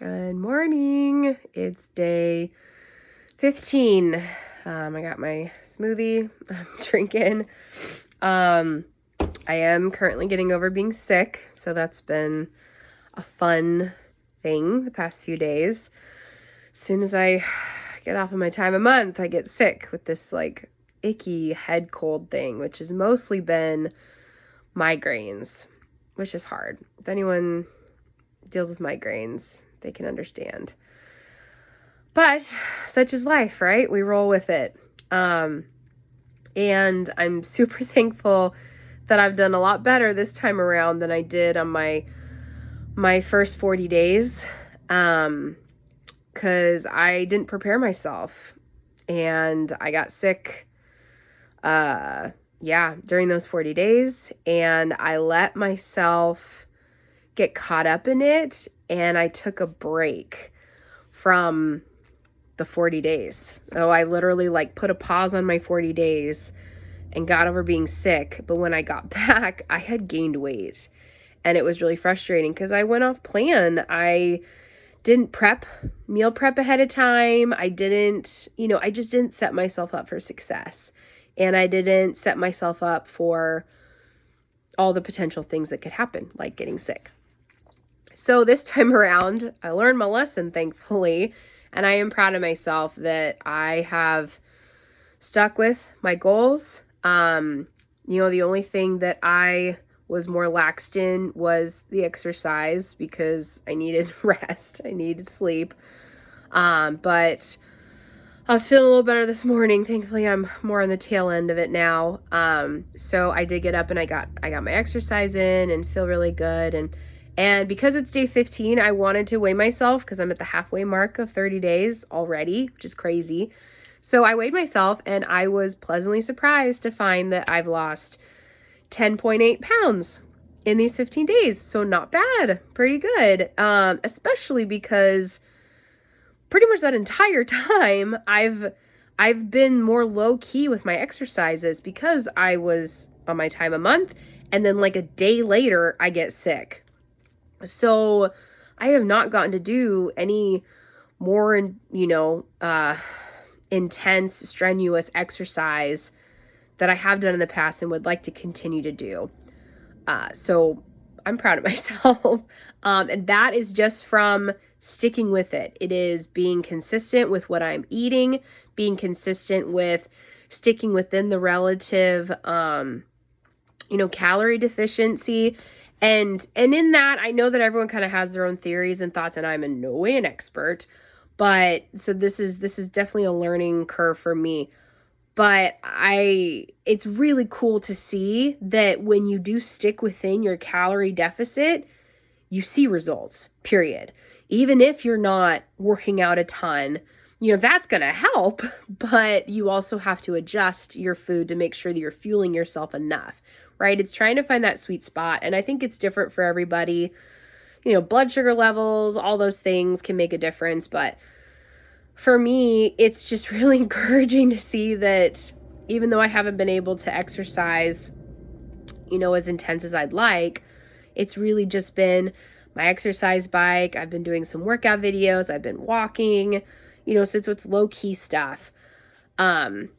Good morning. It's day 15. I got my smoothie I'm drinking. I am currently getting over being sick, so that's been a fun thing the past few days. As soon as I get off of my time of month, I get sick with this icky head cold thing, which has mostly been migraines, which is hard. If anyone deals with migraines, they can understand. But such is life, right? We roll with it. And I'm super thankful that I've done a lot better this time around than I did on my first 40 days. Because I didn't prepare myself. And I got sick, during those 40 days. And I let myself get caught up in it. And I took a break from the 40 days. Oh, I literally put a pause on my 40 days and got over being sick. But when I got back, I had gained weight. And it was really frustrating because I went off plan. I didn't meal prep ahead of time. I just didn't set myself up for success. And I didn't set myself up for all the potential things that could happen, like getting sick. So this time around, I learned my lesson, thankfully. And I am proud of myself that I have stuck with my goals. The only thing that I was more laxed in was the exercise because I needed rest. I needed sleep. But I was feeling a little better this morning. Thankfully, I'm more on the tail end of it now. So I did get up and I got my exercise in and feel really good. And because it's day 15, I wanted to weigh myself because I'm at the halfway mark of 30 days already, which is crazy. So I weighed myself and I was pleasantly surprised to find that I've lost 10.8 pounds in these 15 days. So not bad, pretty good. Especially because pretty much that entire time I've been more low key with my exercises because I was on my time a month and then a day later I get sick. So I have not gotten to do any more, intense, strenuous exercise that I have done in the past and would like to continue to do. So I'm proud of myself. And that is just from sticking with it. It is being consistent with what I'm eating, being consistent with sticking within the relative, calorie deficiency. And in that, I know that everyone kind of has their own theories and thoughts, and I'm in no way an expert. But so this is definitely a learning curve for me. But it's really cool to see that when you do stick within your calorie deficit, you see results, period. Even if you're not working out a ton, that's going to help, but you also have to adjust your food to make sure that you're fueling yourself enough, right? It's trying to find that sweet spot. And I think it's different for everybody. Blood sugar levels, all those things can make a difference. But for me, it's just really encouraging to see that even though I haven't been able to exercise, as intense as I'd like, it's really just been my exercise bike. I've been doing some workout videos. I've been walking, so it's low key stuff. I'm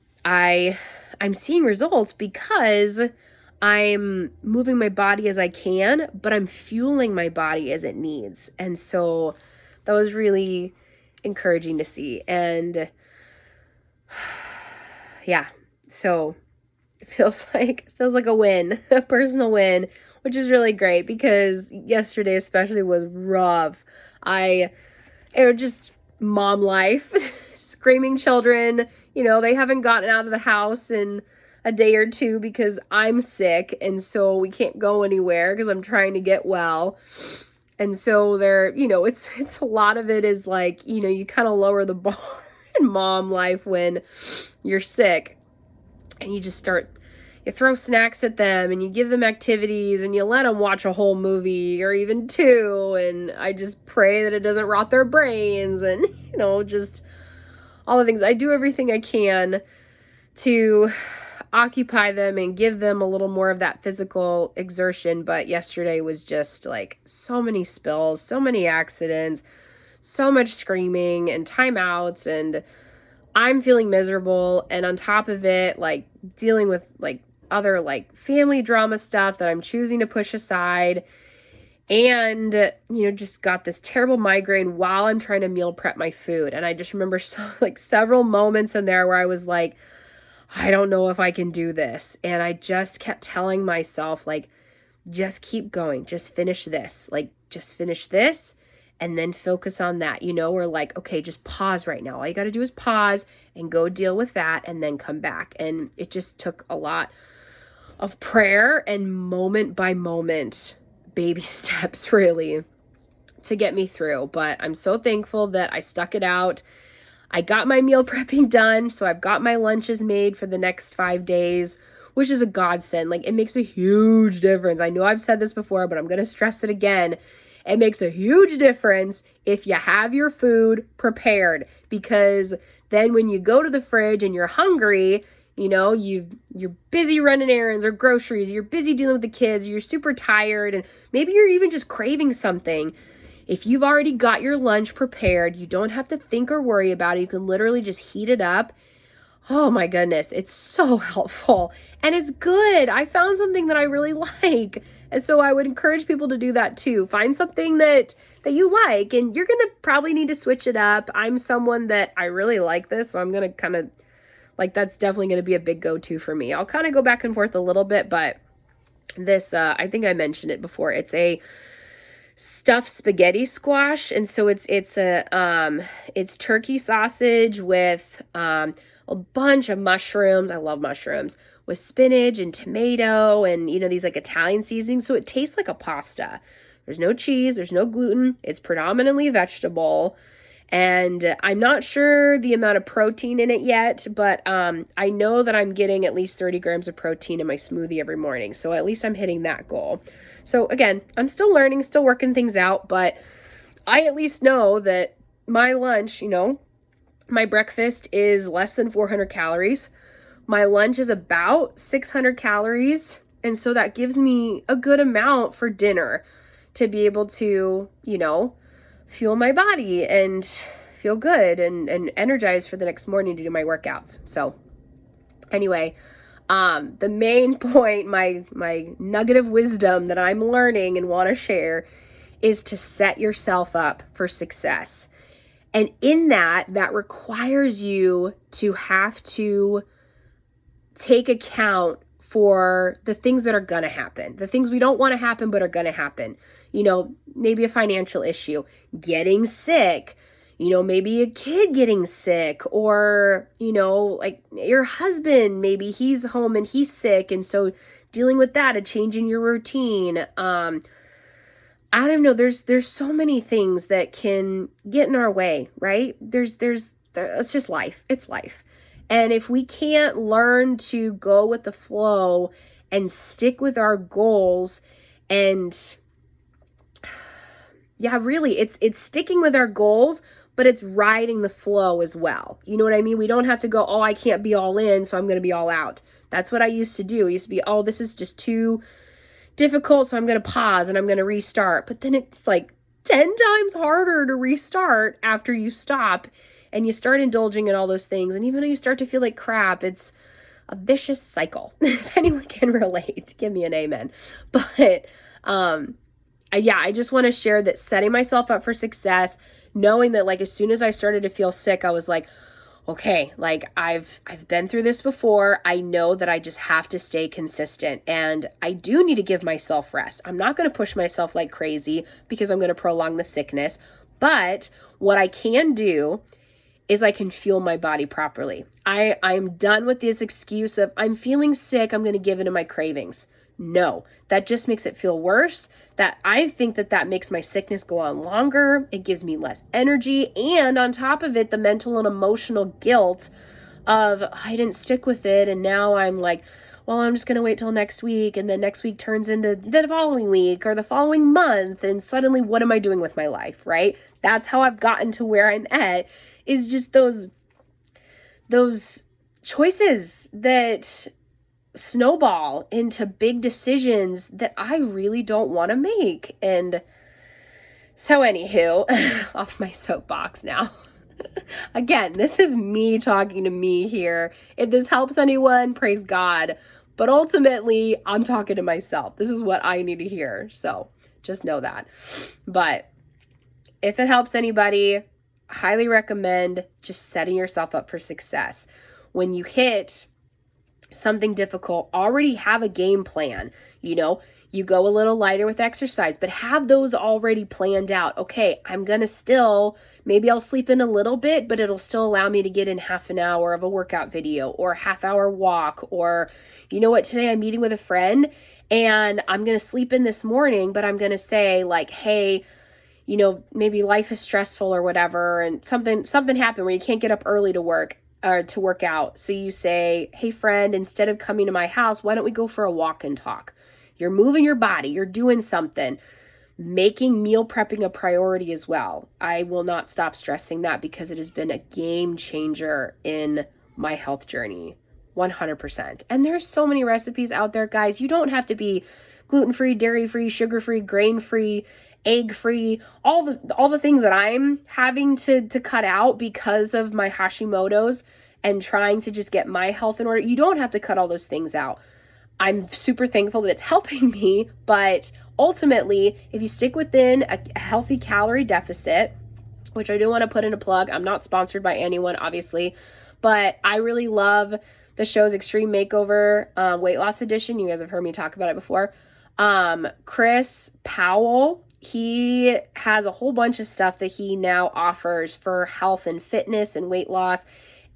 seeing results because I'm moving my body as I can, but I'm fueling my body as it needs. And so that was really encouraging to see. And yeah, so it feels like a win, a personal win, which is really great because yesterday especially was rough. It was just mom life, screaming children, they haven't gotten out of the house in a day or two because I'm sick. And so we can't go anywhere because I'm trying to get well. And so it's a lot of it is you kind of lower the bar in mom life when you're sick and you throw snacks at them and you give them activities and you let them watch a whole movie or even two. And I just pray that it doesn't rot their brains and, just all the things. I do everything I can to occupy them and give them a little more of that physical exertion. But yesterday was just so many spills, so many accidents, so much screaming and timeouts, and I'm feeling miserable. And on top of it, like dealing with like other like family drama stuff that I'm choosing to push aside. And, just got this terrible migraine while I'm trying to meal prep my food. And I just remember several moments in there where I was like, I don't know if I can do this. And I just kept telling myself, like, just keep going. Just finish this. Like, just finish this and then focus on that. We're like, okay, just pause right now. All you got to do is pause and go deal with that and then come back. And it just took a lot of prayer and moment by moment baby steps, really, to get me through. But I'm so thankful that I stuck it out. I got my meal prepping done, so I've got my lunches made for the next 5 days, which is a godsend. Like, it makes a huge difference. I know I've said this before, but I'm going to stress it again. It makes a huge difference if you have your food prepared, because then when you go to the fridge and you're hungry, you're busy running errands or groceries, you're busy dealing with the kids, you're super tired, and maybe you're even just craving something. If you've already got your lunch prepared, you don't have to think or worry about it. You can literally just heat it up. Oh my goodness, it's so helpful and it's good. I found something that I really like. And so I would encourage people to do that too. Find something that you like, and you're going to probably need to switch it up. I'm someone that I really like this, so I'm going to kind of that's definitely going to be a big go-to for me. I'll kind of go back and forth a little bit, but this, I think I mentioned it before. It's a stuffed spaghetti squash. And so it's turkey sausage with, a bunch of mushrooms. I love mushrooms, with spinach and tomato and, these like Italian seasonings. So it tastes like a pasta. There's no cheese, there's no gluten. It's predominantly vegetable. And I'm not sure the amount of protein in it yet, but I know that I'm getting at least 30 grams of protein in my smoothie every morning. So at least I'm hitting that goal. So again, I'm still learning, still working things out, but I at least know that my lunch, my breakfast is less than 400 calories. My lunch is about 600 calories. And so that gives me a good amount for dinner to be able to, fuel my body and feel good and energized for the next morning to do my workouts. So anyway, the main point, my nugget of wisdom that I'm learning and want to share is to set yourself up for success. And in that requires you to have to take account for the things that are going to happen, the things we don't want to happen but are going to happen. Maybe a financial issue, getting sick, maybe a kid getting sick, or, like your husband, maybe he's home and he's sick. And so dealing with that and changing your routine. I don't know. There's so many things that can get in our way, right? It's just life. It's life. And if we can't learn to go with the flow and stick with our goals, and yeah, really, it's sticking with our goals, but it's riding the flow as well. You know what I mean? We don't have to go, oh, I can't be all in, so I'm going to be all out. That's what I used to do. I used to be, oh, this is just too difficult, so I'm going to pause and I'm going to restart. But then it's like 10 times harder to restart after you stop and you start indulging in all those things. And even though you start to feel like crap, it's a vicious cycle. If anyone can relate, give me an amen. But I just want to share that setting myself up for success, knowing that like as soon as I started to feel sick, I was like, okay, like I've been through this before. I know that I just have to stay consistent, and I do need to give myself rest. I'm not going to push myself like crazy because I'm going to prolong the sickness. But what I can do is I can fuel my body properly. I'm done with this excuse of I'm feeling sick, I'm going to give in to my cravings. No, that just makes it feel worse. That I think that makes my sickness go on longer. It gives me less energy. And on top of it, the mental and emotional guilt of I didn't stick with it. And now I'm like, well, I'm just going to wait till next week. And then next week turns into the following week or the following month. And suddenly, what am I doing with my life, right? That's how I've gotten to where I'm at, is just those choices that snowball into big decisions that I really don't want to make. And So anywho, off my soapbox now. Again, this is me talking to me here. If this helps anyone, praise God. But ultimately, I'm talking to myself. This is what I need to hear. So just know that. But if it helps anybody, highly recommend just setting yourself up for success. When you hit something difficult, already have a game plan. You go a little lighter with exercise, but have those already planned out. Okay, I'm going to still, maybe I'll sleep in a little bit, but it'll still allow me to get in half an hour of a workout video or a half hour walk. Or, you know what, today I'm meeting with a friend and I'm going to sleep in this morning, but I'm going to say like, hey, maybe life is stressful or whatever, and something happened where you can't get up early to work or to work out. So you say, hey friend, instead of coming to my house, why don't we go for a walk and talk? You're moving your body, you're doing something, making meal prepping a priority as well. I will not stop stressing that because it has been a game changer in my health journey, 100%. And there's so many recipes out there, guys. You don't have to be gluten-free, dairy-free, sugar-free, grain-free, egg-free, all the things that I'm having to cut out because of my Hashimoto's and trying to just get my health in order. You don't have to cut all those things out. I'm super thankful that it's helping me, but ultimately, if you stick within a healthy calorie deficit, which I do want to put in a plug, I'm not sponsored by anyone, obviously, but I really love the show's Extreme Makeover Weight Loss Edition. You guys have heard me talk about it before. Chris Powell, he has a whole bunch of stuff that he now offers for health and fitness and weight loss.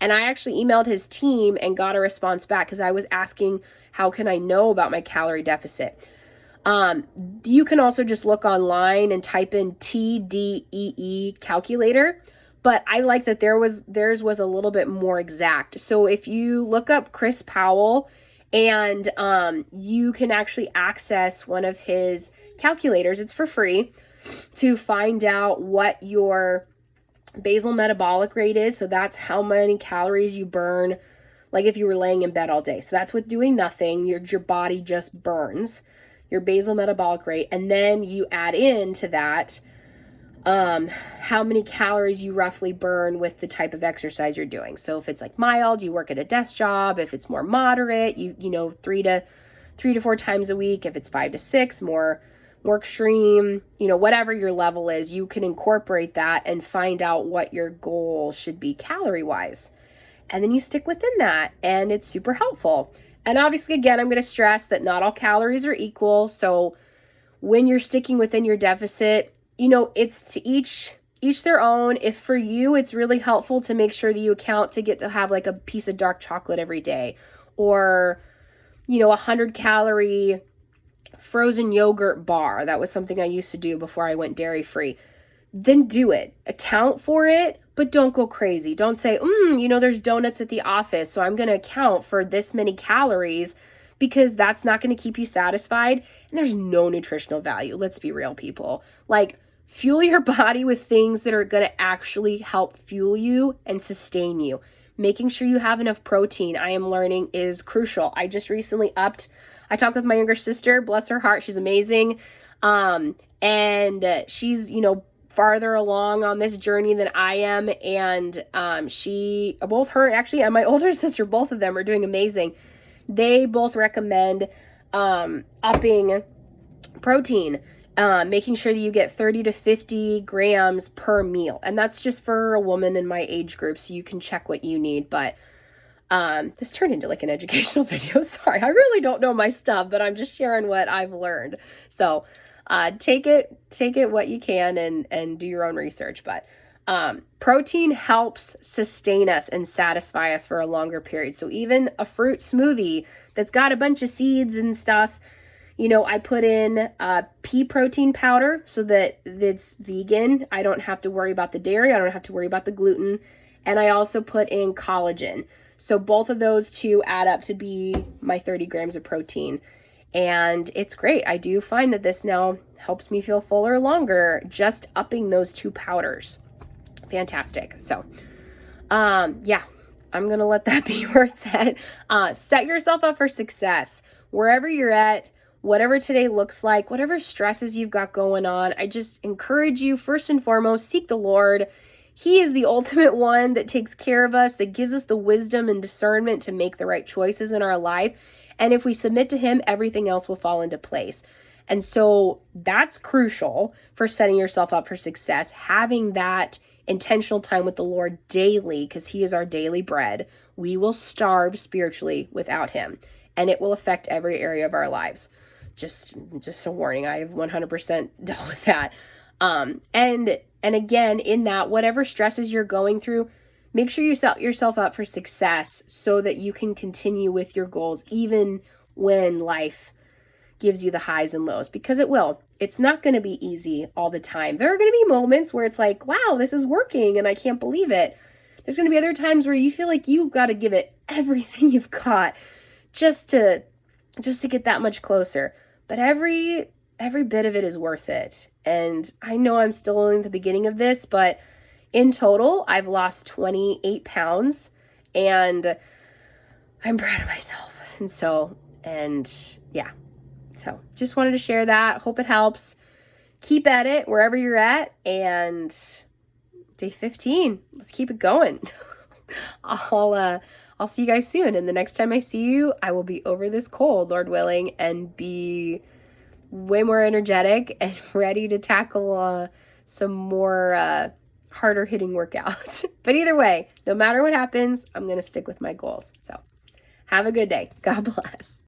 And I actually emailed his team and got a response back because I was asking, how can I know about my calorie deficit? You can also just look online and type in TDEE calculator, but I like that theirs was a little bit more exact. So if you look up Chris Powell and you can actually access one of his calculators, it's for free, to find out what your basal metabolic rate is. So that's how many calories you burn, like if you were laying in bed all day. So that's with doing nothing. Your body just burns your basal metabolic rate. And then you add into that how many calories you roughly burn with the type of exercise you're doing. So if it's like mild, you work at a desk job. If it's more moderate, you know, 3 to 4 times a week. If it's 5 to 6, more extreme, whatever your level is, you can incorporate that and find out what your goal should be calorie wise. And then you stick within that, and it's super helpful. And obviously, again, I'm going to stress that not all calories are equal. So when you're sticking within your deficit, it's to each their own. If for you, it's really helpful to make sure that you account to get to have like a piece of dark chocolate every day, or, 100 calorie frozen yogurt bar. That was something I used to do before I went dairy free. Then do it. Account for it, but don't go crazy. Don't say, there's donuts at the office, so I'm going to account for this many calories, because that's not going to keep you satisfied. And there's no nutritional value. Let's be real, people. Like, fuel your body with things that are going to actually help fuel you and sustain you. Making sure you have enough protein, I am learning, is crucial. I just recently I talked with my younger sister, bless her heart, she's amazing. And she's, farther along on this journey than I am. And both her actually and my older sister, both of them are doing amazing. They both recommend upping protein, making sure that you get 30 to 50 grams per meal. And that's just for a woman in my age group, so you can check what you need. But this turned into like an educational video. Sorry, I really don't know my stuff, but I'm just sharing what I've learned. So take it what you can and do your own research. But protein helps sustain us and satisfy us for a longer period. So even a fruit smoothie that's got a bunch of seeds and stuff, I put in pea protein powder so that it's vegan. I don't have to worry about the dairy. I don't have to worry about the gluten. And I also put in collagen. So both of those two add up to be my 30 grams of protein. And it's great. I do find that this now helps me feel fuller longer, just upping those two powders. Fantastic. So, yeah, I'm going to let that be where it's at. Set yourself up for success. Wherever you're at, whatever today looks like, whatever stresses you've got going on, I just encourage you, first and foremost, seek the Lord. He is the ultimate one that takes care of us, that gives us the wisdom and discernment to make the right choices in our life. And if we submit to Him, everything else will fall into place. And so that's crucial for setting yourself up for success, having that intentional time with the Lord daily, because He is our daily bread. We will starve spiritually without Him, and it will affect every area of our lives. Just a warning, I have 100% dealt with that. And again, in that, whatever stresses you're going through, make sure you set yourself up for success so that you can continue with your goals, even when life gives you the highs and lows, because it will. It's not going to be easy all the time. There are going to be moments where it's like, wow, this is working and I can't believe it. There's going to be other times where you feel like you've got to give it everything you've got just to get that much closer. But every bit of it is worth it. And I know I'm still only in the beginning of this, but in total, I've lost 28 pounds and I'm proud of myself. And yeah. So just wanted to share that. Hope it helps. Keep at it wherever you're at. And day 15, let's keep it going. I'll see you guys soon. And the next time I see you, I will be over this cold, Lord willing, and be way more energetic and ready to tackle some more harder hitting workouts. But either way, no matter what happens, I'm going to stick with my goals. So have a good day. God bless.